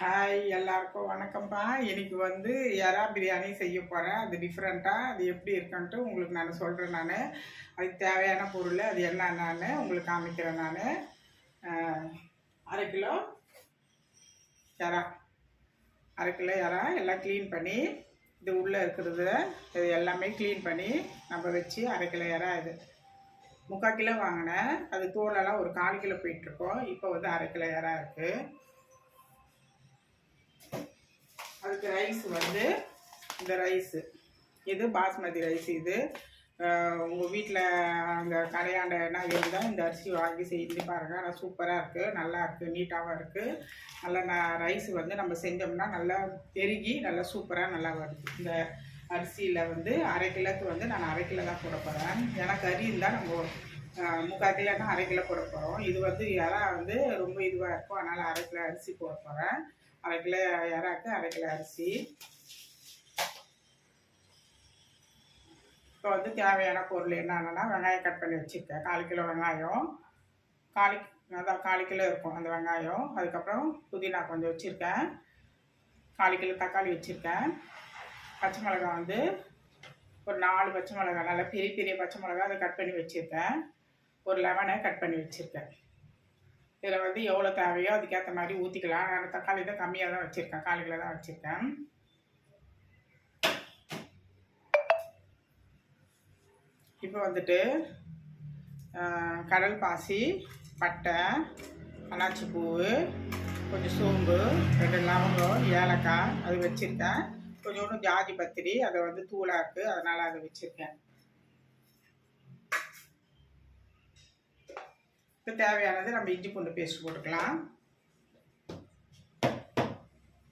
Hi எல்லாருக்கும் வணக்கம்ப்பா. இன்னைக்கு வந்து எறா பிரியாணி செய்ய போகிறேன். அது டிஃப்ரெண்ட்டாக அது எப்படி இருக்குன்ட்டு உங்களுக்கு நான் சொல்கிறேன். அதுக்கு தேவையான பொருள் அது என்னென்னு உங்களுக்கு காமிக்கிறேன். அரை கிலோ எறா எல்லாம் க்ளீன் பண்ணி இது உள்ளே இருக்கிறது இது எல்லாமே க்ளீன் பண்ணி நம்ம வச்சு அரை கிலோ எறா இது 3/4 கிலோ வாங்கினேன். அது தோலெல்லாம் ஒரு 1/4 கிலோ போயிட்டுருக்கோம். இப்போ வந்து அரை கிலோ எறா இருக்குது. அதுக்கு ரைஸ் வந்து இந்த ரைஸு இது பாஸ்மதி ரைஸ். இது உங்கள் வீட்டில் அங்கே கடையாண்டனா இருந்தால் இந்த அரிசி வாங்கி செஞ்சு பாருங்கள். ஆனால் சூப்பராக இருக்குது, நல்லா இருக்குது, நீட்டாகவும் இருக்குது. நல்லா ரைஸ் வந்து நம்ம செஞ்சோம்னா நல்லா பெருகி நல்லா சூப்பராக நல்லா வருது. இந்த அரிசியில் வந்து அரை கிலோக்கு வந்து நான் அரை கிலோ தான் போட போகிறேன். ஏன்னா கறி இருந்தால் நம்ம 3/4 கிலோனா அரை கிலோ போட போகிறோம். இது வந்து இறா வந்து ரொம்ப இதுவாக இருக்கும், அதனால் அரை கிலோ அரிசி போட போகிறேன். அரை கிலோ இறாக்கு அரை கிலோ அரிசி. இப்போ வந்து தேவையான பொருள் என்னென்னா வெங்காயம் கட் பண்ணி வச்சுருக்கேன். 1/4 கிலோ வெங்காயம், 1/4 கிலோ இருக்கும் அந்த வெங்காயம். அதுக்கப்புறம் புதினா கொஞ்சம் வச்சுருக்கேன். 1/4 கிலோ தக்காளி வச்சுருக்கேன். பச்சை மிளகாய் வந்து ஒரு 4 பச்சை மிளகாய், நல்லா பெரிய பெரிய பச்சை மிளகாய் அதை கட் பண்ணி வச்சுருக்கேன். ஒரு லெமனை கட் பண்ணி வச்சுருக்கேன். இதில் வந்து எவ்வளோ தேவையோ அதுக்கேற்ற மாதிரி ஊற்றிக்கலாம். நான் தக்காளி தான் கம்மியாக தான் வச்சுருக்கேன், 1/4 கிலோ தான் வச்சுருக்கேன். இப்போ வந்துட்டு கடல் பாசி, பட்டை, அன்னாச்சி பூ, கொஞ்சம் சோம்பு, 2 லவங்கம், ஏலக்காய் அது வச்சுருக்கேன். கொஞ்சோண்டு ஜாதி பத்திரி அதை வந்து தூளாக இருக்குது, அதனால் அதை வச்சுருக்கேன். தேவையானது நம்ம இஞ்சி பூண்டு பேஸ்ட் போட்டுக்கலாம்.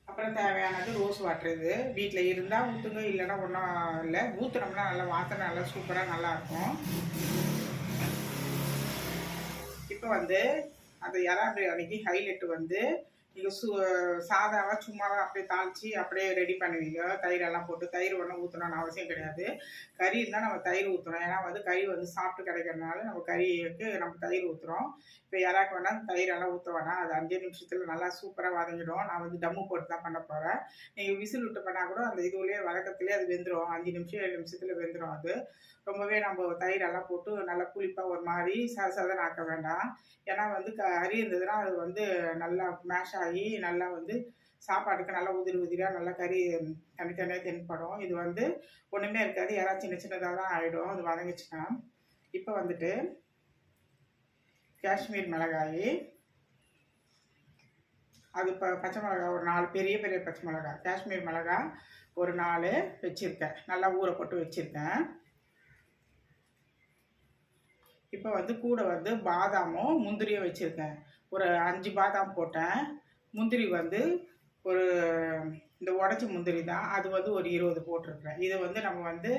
அப்புறம் தேவையானது ரோஸ் வாட்டர். இது வீட்டில் இருந்தால் ஊற்றுங்க, இல்லைன்னா ஒன்றும் இல்லை. ஊற்றுனோம்னா நல்லா வாசனை நல்லா சூப்பராக நல்லாயிருக்கும். இப்போ வந்து அந்த எறா பிரியாணிக்கு ஹைலைட்டு வந்து நீங்கள் சாதாவாக சும்மாவாக அப்படியே தாளித்து அப்படியே ரெடி பண்ணுவீங்க. தயிரெல்லாம் போட்டு தயிர் ஒன்றும் ஊற்றணும்னு அவசியம் கிடையாது. கறி இருந்தால் நம்ம தயிர் ஊற்றுறோம். ஏன்னா வந்து கறி வந்து சாப்பிட்டு கிடைக்கிறதுனால நம்ம கறிக்கு நம்ம தயிர் ஊற்றுறோம். இப்போ யாராக்கு வேணால் தயிரெல்லாம் ஊற்ற வேணாம். அது 5 நிமிஷத்தில் நல்லா சூப்பராக வதங்கிடும். நான் வந்து தம்மு போட்டு தான் பண்ண போகிறேன். நீங்கள் விசில் விட்டு பண்ணால் கூட அந்த இதுலேயே வதக்கத்துலேயே அது வெந்துடும். 5 நிமிஷம் 7 நிமிஷத்தில் வெந்துடும். அது ரொம்பவே நம்ம தயிரெல்லாம் போட்டு நல்லா புளிப்பாக ஒரு மாதிரி சதன்னு ஆக்க வேண்டாம். ஏன்னா வந்து கறி இருந்ததுன்னா அது வந்து நல்லா மேஷ் ஆகி நல்லா வந்து சாப்பாட்டுக்கு நல்லா உதிரியாக நல்லா கறி தனித்தனியாக தென்படும். இது வந்து ஒன்றுமே இருக்காது, யாராவது சின்ன சின்னதாக தான் ஆகிடும் அது வதங்கிச்சுன்னா. இப்போ வந்துட்டு காஷ்மீர் மிளகாய், அது பச்சை மிளகாய் ஒரு 4 பெரிய பெரிய பச்சை மிளகாய், காஷ்மீர் மிளகாய் ஒரு 4 வச்சுருக்கேன். நல்லா ஊற போட்டு வச்சுருக்கேன். இப்போ வந்து கூட வந்து பாதாமும் முந்திரியும் வச்சுருக்கேன். ஒரு 5 பாதாம் போட்டேன். முந்திரி வந்து ஒரு இந்த உடச்ச முந்திரி தான், அது வந்து ஒரு 20 போட்டிருக்கிறேன். இதை வந்து நம்ம வந்து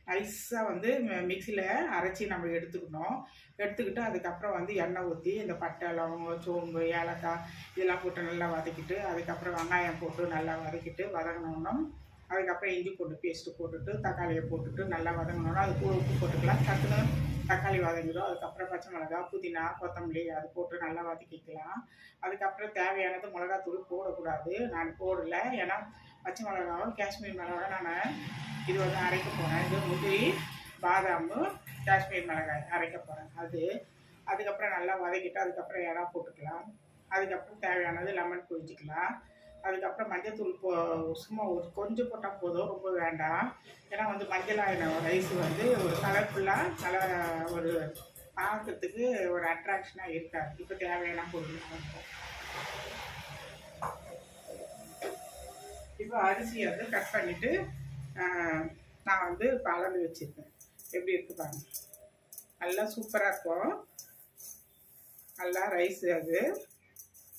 நைஸாக வந்து மிக்சியில் அரைச்சி நம்ம எடுத்துக்கணும். எடுத்துக்கிட்டு அதுக்கப்புறம் வந்து எண்ணெய் ஊற்றி இந்த பட்டை, லவங்கம், சோம்பு, ஏலக்காய் இதெல்லாம் போட்டு நல்லா வதக்கிட்டு அதுக்கப்புறம் வெங்காயம் போட்டு நல்லா வதக்கிட்டு வதங்கினோன்னா அதுக்கப்புறம் இஞ்சி பூண்டு பேஸ்ட்டு போட்டுட்டு தக்காளியை போட்டுட்டு நல்லா வதங்கினோன்னா அது கூட உப்பு போட்டுக்கலாம். டக்குன்னு தக்காளி வதங்கிடும். அதுக்கப்புறம் பச்சை மிளகாய், புதினா, கொத்தமல்லி அது போட்டு நல்லா வதக்கிக்கலாம். அதுக்கப்புறம் தேவையானது மிளகாத்தூள் போடக்கூடாது, நான் போடலை. ஏன்னா பச்சை மிளகாவும் காஷ்மீர் மிளகாவும் நான் இது வந்து அரைக்க போகிறேன். இது முந்திரி, பாதாமு, காஷ்மீர் மிளகாய் அரைக்க போகிறேன். அதுக்கப்புறம் நல்லா வதக்கிட்டு அதுக்கப்புறம் இறா போட்டுக்கலாம். அதுக்கப்புறம் தேவையானது லெமன் புழிஞ்சிக்கலாம். அதுக்கப்புறம் மஞ்சத்தூள் சும்மா ஒரு கொஞ்சம் போட்டால் போதும், ரொம்ப வேண்டாம். ஏன்னா வந்து மஞ்சள் ஆயின ரைஸ் வந்து ஒரு கலர்ஃபுல்லாக நல்லா ஒரு பார்க்கறதுக்கு ஒரு அட்ராக்ஷனாக இருக்காது. இப்போ தேவையான பொருள் இருக்கும். இப்போ அரிசியை வந்து கட் பண்ணிவிட்டு நான் வந்து இப்போ அளந்து வச்சுருக்கேன். எப்படி இருக்குது பாருங்க, நல்லா சூப்பராக இருக்கும். நல்லா ரைஸு அது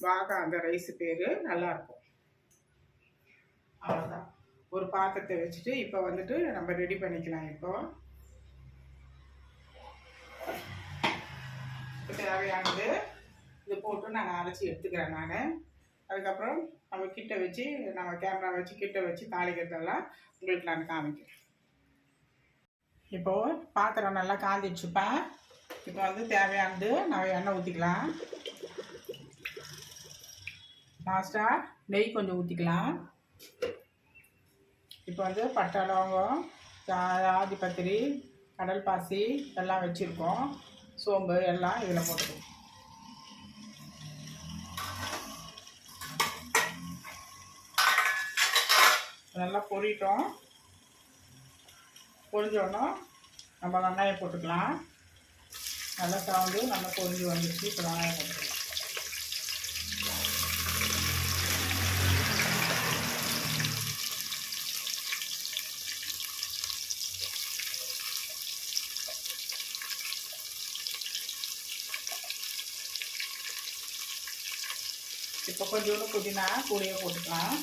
வாகா, அந்த ரைஸு பேர் நல்லாயிருக்கும். அவ்வளோதான். ஒரு பாத்திரத்தை வச்சுட்டு இப்போ வந்துட்டு நம்ம ரெடி பண்ணிக்கலாம். இப்போ தேவையானது இது போட்டு நான் அரைச்சி எடுத்துக்கிறேன். அதுக்கப்புறம் நம்ம கிட்ட வச்சு நம்ம கேமரா வச்சு கிட்ட வச்சு தாளிக்கிறதெல்லாம் உங்களுக்கு நான் காமிக்கிறேன். இப்போது பாத்திரம் நல்லா காந்திச்சுப்பேன். இப்போ வந்து தேவையானது நம்ம எண்ணெய் ஊற்றிக்கலாம். லாஸ்ட்டாக நெய் கொஞ்சம் ஊற்றிக்கலாம். இப்போ வந்து பட்டை, லவங்கம், ஆதி பத்திரி, கடல் பாசி எல்லாம் வச்சுருக்கோம். சோம்பு எல்லாம் இதில் போட்டுக்கணும். நல்லா பொரிட்டோம். பொரிஞ்சோன்னா நம்ம வெங்காயம் போட்டுக்கலாம். நல்லா சாந்து நல்லா பொரிஞ்சு வந்துடுச்சு. இப்போ வெங்காயம் போட்டுக்கலாம். இப்போ கொஞ்சோண்டு புதினா கூடயே போட்டுக்கலாம்.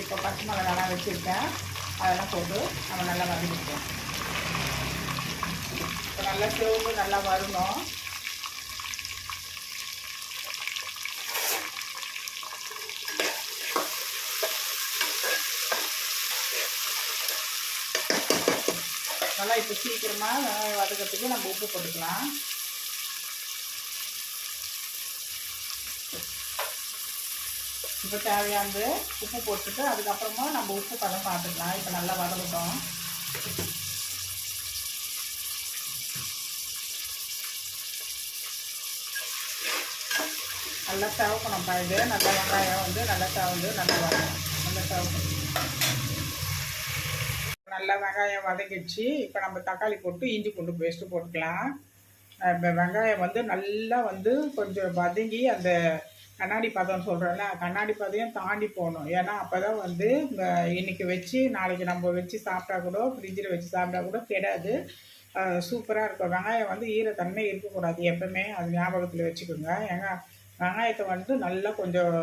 இப்போ பச்சை மிளகாலாம் வச்சுருக்கேன், அதெல்லாம் போட்டு நம்ம நல்லா வதக்கிப்போம். இப்போ நல்லா சிவப்பு நல்லா வரணும். நல்லா இப்போ சீக்கிரமாக வதக்கிறதுக்கு நம்ம உப்பு போட்டுக்கலாம். இப்போ தேவையானது உப்பு போட்டுட்டு அதுக்கப்புறமா நம்ம உப்பு பதம் பார்த்துக்கலாம். இப்போ நல்லா வதக்கிட்டோம். நல்லா சேவக்கணும்ப்பா. இது நல்லா வெங்காயம் வந்து நல்லா சேவந்து நல்லா வரணும். நல்லா சேவக்கணும். நல்லா வெங்காயம் வதக்கிடுச்சு. இப்போ நம்ம தக்காளி போட்டு இஞ்சி பூண்டு பேஸ்ட்டு போட்டுக்கலாம். இப்போ வெங்காயம் வந்து நல்லா வந்து கொஞ்சம் வதங்கி அந்த கண்ணாடி பதம் சொல்கிறோன்னா கண்ணாடி பதையும் தாண்டி போகணும். ஏன்னா அப்போ தான் வந்து இன்றைக்கி வச்சு நாளைக்கு நம்ம வச்சு சாப்பிட்டா கூட ஃப்ரிட்ஜில் வச்சு சாப்பிட்டா கூட கெடாது, சூப்பராக இருக்கும். வெங்காயம் வந்து ஈரத்தன்மை இருக்கக்கூடாது எப்போவுமே, அது ஞாபகத்தில் வச்சுக்கோங்க. ஏன்னா வெங்காயத்தை வந்து நல்லா கொஞ்சம்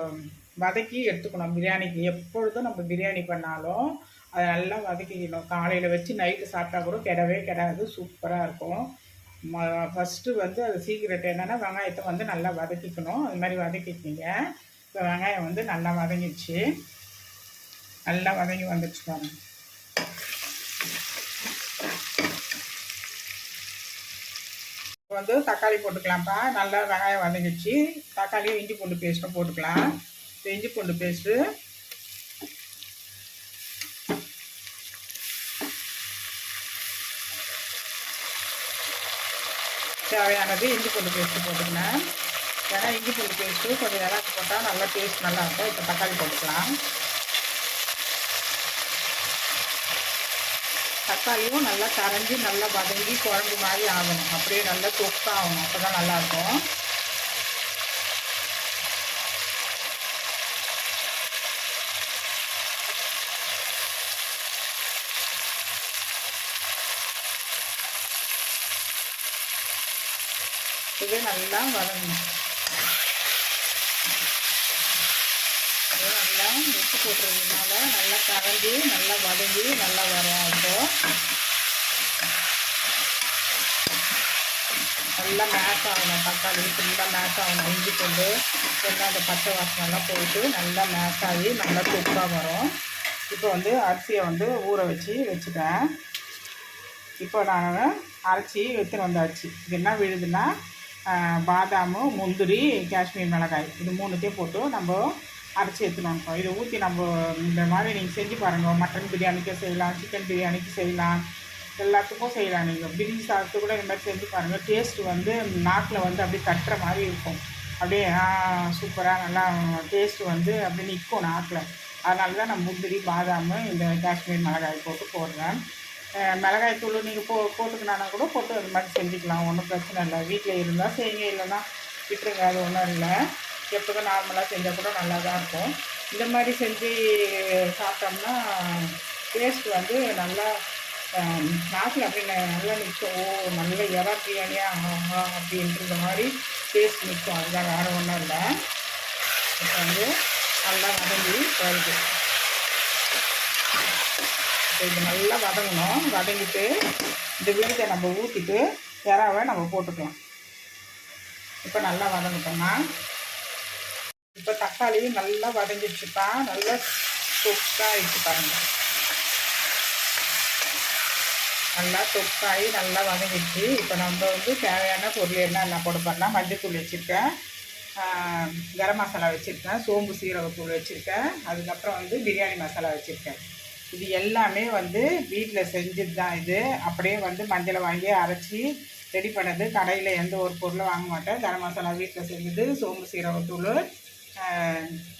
வதக்கி எடுத்துக்கணும். பிரியாணிக்கு எப்பொழுதும் நம்ம பிரியாணி பண்ணாலும் அதை நல்லா வதக்கிக்கணும். காலையில் வச்சு நைட்டு சாப்பிட்டா கூட கெடவே கெடாது, சூப்பராக இருக்கும். ஃபஸ்ட்டு வந்து அது சீக்கிரட் என்னென்னா வெங்காயத்தை வந்து நல்லா வதக்கிக்கணும். அது மாதிரி வதக்கிக்கிங்க. இப்போ வெங்காயம் வந்து நல்லா வதங்கிடுச்சு. நல்லா வதங்கி வந்துடுச்சு பாருங்க. இப்போ வந்து தக்காளி போட்டுக்கலாம்ப்பா. நல்லா வெங்காயம் வதங்கிடுச்சு. தக்காளியும் இஞ்சி பூண்டு பேஸ்ட்டும் போட்டுக்கலாம். இப்போ இஞ்சி பூண்டு பேஸ்ட்டு தேவையானது இஞ்சி பூண்டு பேஸ்ட்டு போட்டுக்கலாம். ஏன்னா இஞ்சி பூண்டு பேஸ்ட்டு கொஞ்சம் இறக்கி போட்டால் நல்லா டேஸ்ட் நல்லாயிருக்கும். இப்போ தக்காளி போட்டுக்கலாம். தக்காளியும் நல்லா கரைஞ்சி நல்லா வதங்கி குழம்பு மாதிரி ஆகணும். அப்படியே நல்லா தொக்காக ஆகணும். அப்போ தான் நல்லாயிருக்கும். இது நல்லா வதங்கணும். இது நல்லா உப்பு போட்டுறதுனால நல்லா கரைஞ்சி நல்லா வதங்கி நல்லா வரும். அப்போ நல்லா மேஷ் ஆகணும். தக்காளி ஃபுல்லாக மேஷ் ஆகணும். இஞ்சி பூண்டு எல்லாம் அந்த பச்சை வாசனைலாம் போயிட்டு நல்லா மேஷ் ஆகி நல்லா தொக்காக வரும். இப்போ வந்து அரிசியை வந்து ஊற வச்சுட்டேன். இப்போ நான் அரைச்சி எடுத்துன்னு வந்தாச்சு. இது என்ன விழுதுன்னா பாதாமு, முந்திரி, காஷ்மீர் மிளகாய் இது மூணுத்தையும் போட்டு நம்ம அரைச்சி எடுத்துன்னு வந்துட்டோம். இதை ஊற்றி நம்ம இந்த மாதிரி நீங்கள் செஞ்சு பாருங்கள். மட்டன் பிரியாணிக்கு செய்யலாம், சிக்கன் பிரியாணிக்கு செய்யலாம், எல்லாத்துக்கும் செய்யலாம். நீங்கள் பிரிஞ்சி சாதத்து கூட இந்த மாதிரி செஞ்சு பாருங்கள். டேஸ்ட்டு வந்து நாக்கில் வந்து அப்படியே தட்டுற மாதிரி இருக்கும். அப்படியே சூப்பராக நல்லா டேஸ்ட்டு வந்து அப்படியே நிற்கும் நாக்கில். அதனால தான் நான் முந்திரி, பாதாமு, இந்த காஷ்மீர் மிளகாய் போட்டு போடுறேன். மிளகாய் தூள் நீங்கள் போட்டுக்கினா கூட போட்டு அது மாதிரி செஞ்சுக்கலாம். ஒன்றும் பிரச்சனை இல்லை. வீட்டில் இருந்தால் செய்யுங்க, இல்லைன்னா விட்டுருங்க. அது ஒன்றும் இல்லை. எப்போதும் நார்மலாக செஞ்சால் கூட நல்லா தான் இருக்கும். இந்த மாதிரி செஞ்சு சாப்பிட்டோம்னா டேஸ்ட் வந்து நல்லா நாக்கில் அப்படியே நல்லா நிற்கும். நல்ல இறா பிரியாணியாக அப்படின்ற மாதிரி டேஸ்ட் நிற்கும். அதுதான் வேறு ஒன்றும் இல்லை. இப்போ வந்து நல்லா வதங்கி வருது. இது நல்லா வதங்கணும். வதங்கிட்டு இந்த விழுதை நம்ம ஊற்றிட்டு இறாவை நம்ம போட்டுக்கலாம். இப்போ நல்லா வதங்கிட்டோம்னா இப்போ தக்காளியும் நல்லா வதங்கிடுச்சுப்பா, நல்லா தொக்காயிடுச்சு பாருங்கள். நல்லா தொக்காயி நல்லா வதங்கிடுச்சு. இப்போ நம்ம வந்து தேவையான பொருள் என்ன போட போகிறேன்னா, மஞ்சள்தூள் வச்சுருக்கேன், கரம் மசாலா வச்சுருக்கேன், சோம்பு சீரகத்தூள் வச்சுருக்கேன், அதுக்கப்புறம் வந்து பிரியாணி மசாலா வச்சுருக்கேன். இது எல்லாமே வந்து வீட்டில் செஞ்சது தான். இது அப்படியே வந்து மஞ்சளை வாங்கி அரைச்சி ரெடி பண்ணது. கடையில் எந்த ஒரு பொருளும் வாங்க மாட்டேன். கரம் மசாலா வீட்டில் செஞ்சது, சோம்பு சீரகத்தூள்,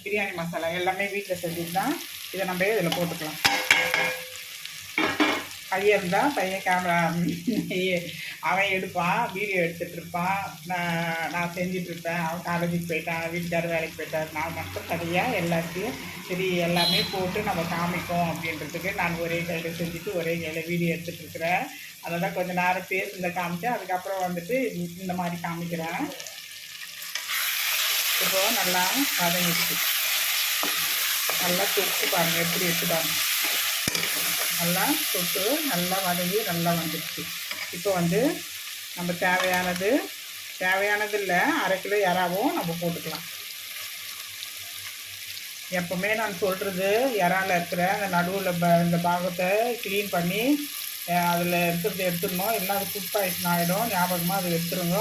பிரியாணி மசாலா எல்லாமே வீட்டில் செஞ்சது தான். இதை நம்ம இதில் போட்டுக்கலாம். பையன் இருந்தால் பையன் கேமரா அவன் எடுப்பான், வீடியோ எடுத்துகிட்ருப்பான், நான் செஞ்சிட்ருப்பேன். அவன் காலேஜுக்கு போயிட்டான், வீட்டுக்காரர் வேலைக்கு போயிட்டார். நான் மட்டும் தனியாக எல்லாத்தையும் சரி எல்லாமே போட்டு நம்ம காமிப்போம் அப்படின்றதுக்கு நான் ஒரே கையில் செஞ்சுட்டு ஒரே கையில் வீடியோ எடுத்துகிட்ருக்குறேன். அதை தான் கொஞ்சம் நேரம் பேசுனதை காமிச்சேன். அதுக்கப்புறம் வந்துட்டு இந்த மாதிரி காமிக்கிறேன். இப்போது நல்லா வதங்கிடுச்சு. நல்லா தொட்டு பாருங்கள், எப்படி எடுத்துப்பாங்க. நல்லா தொட்டு நல்லா வதங்கி நல்லா வந்துடுச்சு. இப்போ வந்து நம்ம தேவையானது இல்லை, அரை கிலோ இறாவும் நம்ம போட்டுக்கலாம். எப்போவுமே நான் சொல்கிறது, இறால இருக்கிற அந்த நடுவில் இந்த பாகத்தை க்ளீன் பண்ணி அதில் இருக்கிறது எடுத்துடணும். இல்லைன்னா அது ஃபுட் பாய்சன் ஆகிடும். ஞாபகமாக அதை எடுத்துருங்க.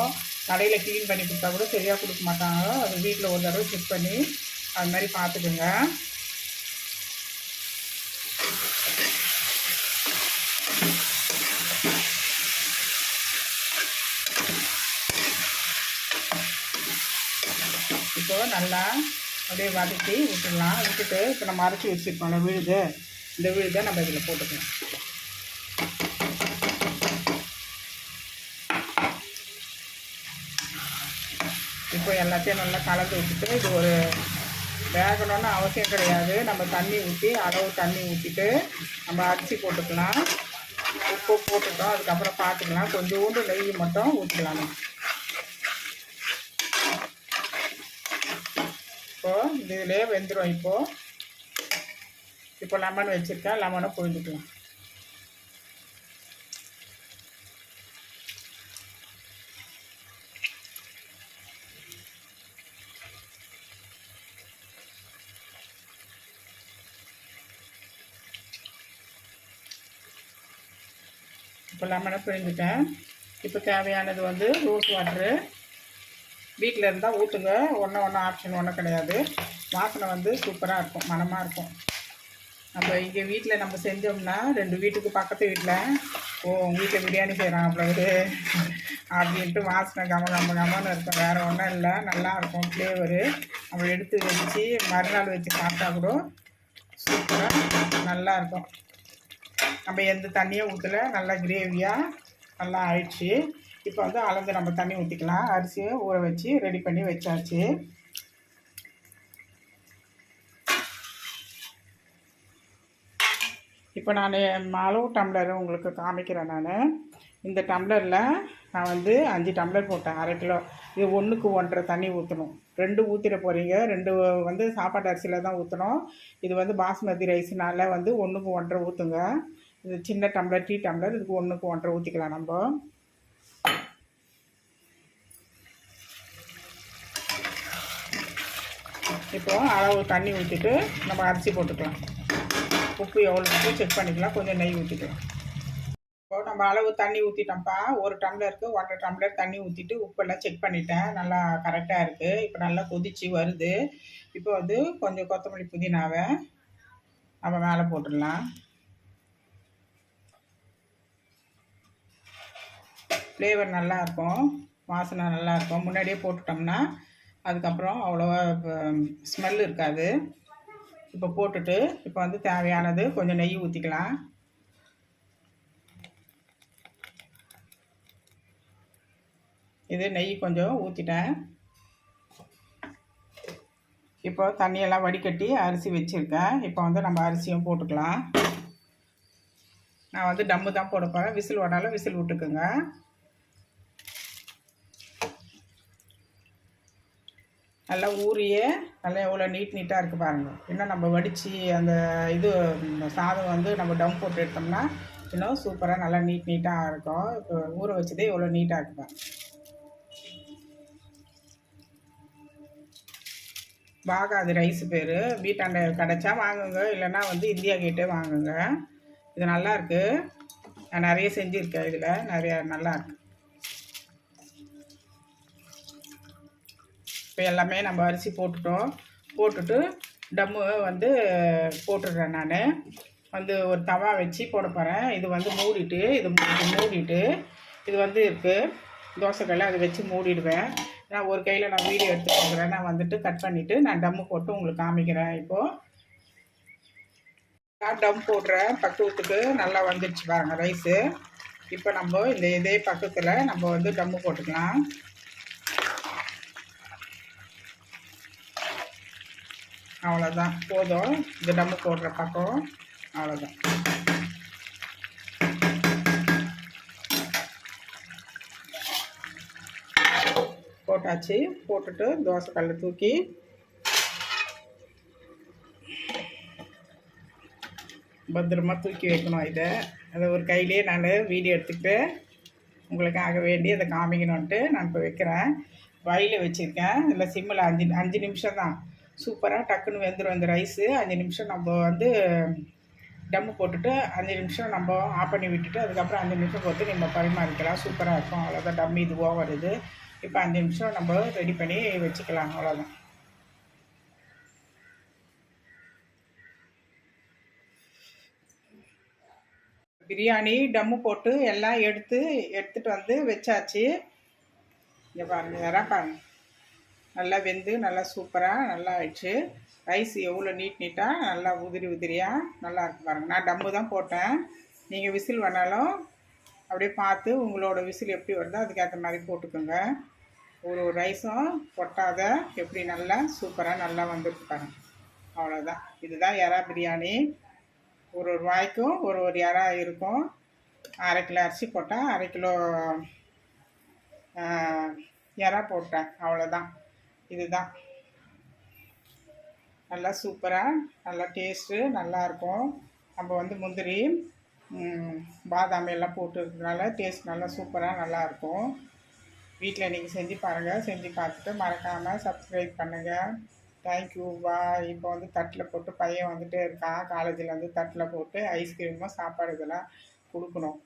கடையில் க்ளீன் பண்ணி கொடுத்தா கூட சரியாக கொடுக்க மாட்டாங்க. அது வீட்டில் ஒரு தடவை செக் பண்ணி அது மாதிரி பார்த்துக்குங்க. இப்போ நல்லா அப்படியே வதக்கி விட்டுடலாம். விட்டுட்டு இப்போ நம்ம அரைச்சி வச்சுருக்கோம்ல விழுது, இந்த விழுதை நம்ம இதில் போட்டுக்கலாம். இப்போ எல்லாத்தையும் நல்லா கலந்து விட்டுட்டு, இது ஒரு வேகணும்னு அவசியம் கிடையாது. நம்ம தண்ணி ஊற்றி அளவு தண்ணி ஊற்றிட்டு நம்ம அரிசி போட்டுக்கலாம். உப்பு போட்டுட்டோம், அதுக்கப்புறம் பார்த்துக்கலாம். கொஞ்சோண்டு நெய் மட்டும் ஊற்றிக்கலாம். இப்போது இதிலே வெந்துடும். இப்போ லெமன் வச்சுருக்கேன், லெமனை புழிஞ்சிக்கலாம். இப்போ லெமனை பிழிஞ்சிட்டேன். இப்போ தேவையானது வந்து ரோஸ் வாட்ரு வீட்டில் இருந்தால் ஊற்றுங்க. ஒன்று ஆப்ஷன் ஒன்றும் கிடையாது. வாசனை வந்து சூப்பராக இருக்கும், மணமாக இருக்கும். நம்ம இங்கே வீட்டில் நம்ம செஞ்சோம்னா 2 வீட்டுக்கு பக்கத்து வீட்டில் உங்கள் வீட்டில் பிரியாணி செய்கிறாங்க அவ்வளவு அப்படின்ட்டு வாசனை கமன்னு இருக்கும். வேறு ஒன்றும் இல்லை, நல்லாயிருக்கும் ஃப்ளேவரு. நம்ம எடுத்து வச்சு மறுநாள் வச்சு சாப்பிட்டா கூட சூப்பராக நல்லாயிருக்கும். நம்ம எந்த தண்ணியும் ஊற்றலை, நல்லா கிரேவியாக நல்லா ஆயிடுச்சு. இப்போ வந்து அளந்து நம்ம தண்ணி ஊற்றிக்கலாம். அரிசியை ஊற வச்சு ரெடி பண்ணி வச்சாச்சு. இப்போ நான் அளவு டம்ளர் உங்களுக்கு காமிக்கிறேன். இந்த டம்ளரில் நான் வந்து 5 டம்ளர் போட்டேன், அரை கிலோ. இது 1க்கு 1.5 தண்ணி ஊற்றணும். 2 ஊற்றிட போகிறீங்க. 2 வந்து சாப்பாட்டு அரிசியில் தான் ஊற்றணும். இது வந்து பாஸ்மதி ரைஸ்னால வந்து 1க்கு 1.5 ஊற்றுங்க. இது சின்ன டம்ளர், டீ டம்ளர், இதுக்கு 1க்கு 1.5 ஊற்றிக்கலாம். நம்ம இப்போது அளவு தண்ணி ஊற்றிட்டு நம்ம அரிசி போட்டுக்கலாம். உப்பு எவ்வளோ உப்பு செக் பண்ணிக்கலாம். கொஞ்சம் நெய் ஊற்றிக்கலாம். இப்போ நம்ம அளவு தண்ணி ஊற்றிட்டோம்ப்பா. 1 டம்ளருக்கு 1.5 டம்ளர் தண்ணி ஊற்றிட்டு உப்பெல்லாம் செக் பண்ணிட்டேன். நல்லா கரெக்டாக இருக்குது. இப்போ நல்லா கொதிச்சு வருது. இப்போ வந்து கொஞ்சம் கொத்தமல்லி புதினாவை நம்ம மேலே போட்டுடலாம். ஃப்ளேவர் நல்லாயிருக்கும், வாசனை நல்லாயிருக்கும். முன்னாடியே போட்டுட்டோம்னா அதுக்கப்புறம் அவ்வளோவா ஸ்மெல் இருக்காது. இப்போ போட்டுட்டு இப்போ வந்து தேவையானது கொஞ்சம் நெய் ஊற்றிக்கலாம். இது நெய் கொஞ்சம் ஊற்றிட்டேன். இப்போ தண்ணியெல்லாம் வடிகட்டி அரிசி வச்சுருக்கேன். இப்போ வந்து நம்ம அரிசியும் போட்டுக்கலாம். நான் வந்து டம்மு தான் போட போகிறேன். விசில் ஓடாலும் விசில் விட்டுக்குங்க. நல்லா ஊறியே நல்லா எவ்வளோ நீட்டாக இருக்குது பாருங்கள். இன்னும் நம்ம வடித்து அந்த இது சாதம் வந்து நம்ம டம் போட்டு எடுத்தோம்னா இன்னும் சூப்பராக நல்லா நீட்டாக இருக்கும். இப்போ ஊற வச்சதே எவ்வளோ நீட்டாக இருக்குது பாருங்கள். பாகாது ரைஸ் பேர். வீட்டாண்ட கிடச்சா வாங்குங்க, இல்லைன்னா வந்து இந்தியா கேட்டே வாங்குங்க. இது நல்லாயிருக்கு. நான் நிறைய செஞ்சுருக்கேன், இதில் நிறையா நல்லாயிருக்கு. இப்போ எல்லாமே நம்ம அரிசி போட்டுட்டு டம்மு வந்து போட்டுடுறேன். நான் வந்து ஒரு தவா வச்சு போட போகிறேன். இது வந்து மூடிட்டு இது வந்து இருக்குது தோசைக்கல்ல, அதை வச்சு மூடிடுவேன். நான் ஒரு கையில் நான் வீடியோ எடுத்து கொடுக்குறேன். நான் வந்துட்டு கட் பண்ணிவிட்டு நான் டம்மு போட்டு உங்களுக்கு காமிக்கிறேன். இப்போது நான் டம் போடுறேன். பக்குவத்துக்கு நல்லா வந்துடுச்சு பாருங்க ரைஸு. இப்போ நம்ம இதே பக்கத்தில் நம்ம வந்து டம்மு போட்டுக்கலாம். அவ்வளோதான், போதும். இந்த டம்மு போடுற பக்கம் அவ்வளோதான். போட்டாச்சு. போட்டுட்டு தோசைக்கல்ல தூக்கி பத்திரமா தூக்கி வைக்கணும். அதை ஒரு கையிலே நான் வீடியோ எடுத்துக்கிட்டு உங்களுக்காக வேண்டி அதை காமிக்கணுன்ட்டு நான் இப்போ வைக்கிறேன். வயலில் வச்சுருக்கேன். இதில் சிம்மில் 5 நிமிஷம் தான். சூப்பராக டக்குன்னு வெந்துடும் இந்த ரைஸு. 5 நிமிஷம் நம்ம வந்து டம்மு போட்டுட்டு 5 நிமிஷம் நம்ம ஆஃப் பண்ணி விட்டுட்டு அதுக்கப்புறம் 5 நிமிஷம் போட்டு நம்ம பரிமாறிக்கலாம். சூப்பராக இருக்கும். அவ்வளோதான், டம்மு இதுவாக வருது. இப்போ 5 நிமிஷம் நம்ம ரெடி பண்ணி வச்சுக்கலாம். அவ்வளோதான். பிரியாணி டம்மு போட்டு எல்லாம் எடுத்துகிட்டு வந்து வச்சாச்சு. இங்கே பாருங்கள், வேற பாருங்கள், நல்லா வெந்து நல்லா சூப்பராக நல்லா ஆயிடுச்சு. ரைஸ் எவ்வளோ நீட்டாக நல்லா உதிரியாக நல்லா இருக்கு பாருங்கள். நான் டம்மு தான் போட்டேன். நீங்கள் விசில் வேணாலும் அப்படியே பார்த்து உங்களோட விசில் எப்படி வருதோ அதுக்கேற்ற மாதிரி போட்டுக்கோங்க. ஒரு ரைஸும் கொட்டாத எப்படி நல்லா சூப்பராக நல்லா வந்துருக்கு பாருங்கள். அவ்வளோதான். இதுதான் எறா பிரியாணி. ஒரு வாய்க்கும் ஒரு எறா இருக்கும். 1/2 கிலோ அரிசி போட்டேன், 1/2 கிலோ எறா போட்டேன். அவ்வளோதான். இதுதான் நல்லா சூப்பராக நல்லா டேஸ்ட்டு நல்லாயிருக்கும். நம்ம வந்து முந்திரி பாதாம் எல்லாம் போட்டு இருக்கிறதுனால டேஸ்ட் நல்லா சூப்பராக நல்லாயிருக்கும். வீட்டில் நீங்கள் செஞ்சு பாருங்கள். செஞ்சு பார்த்துட்டு மறக்காமல் சப்ஸ்கிரைப் பண்ணுங்கள். தேங்க்யூ, பாய். இப்போ வந்து தட்டில் போட்டு பையன் வந்துகிட்டே இருக்கான். காலேஜில் வந்து தட்டில் போட்டு ஐஸ்கிரீமும் சாப்பாடு இதெல்லாம் கொடுக்கணும்.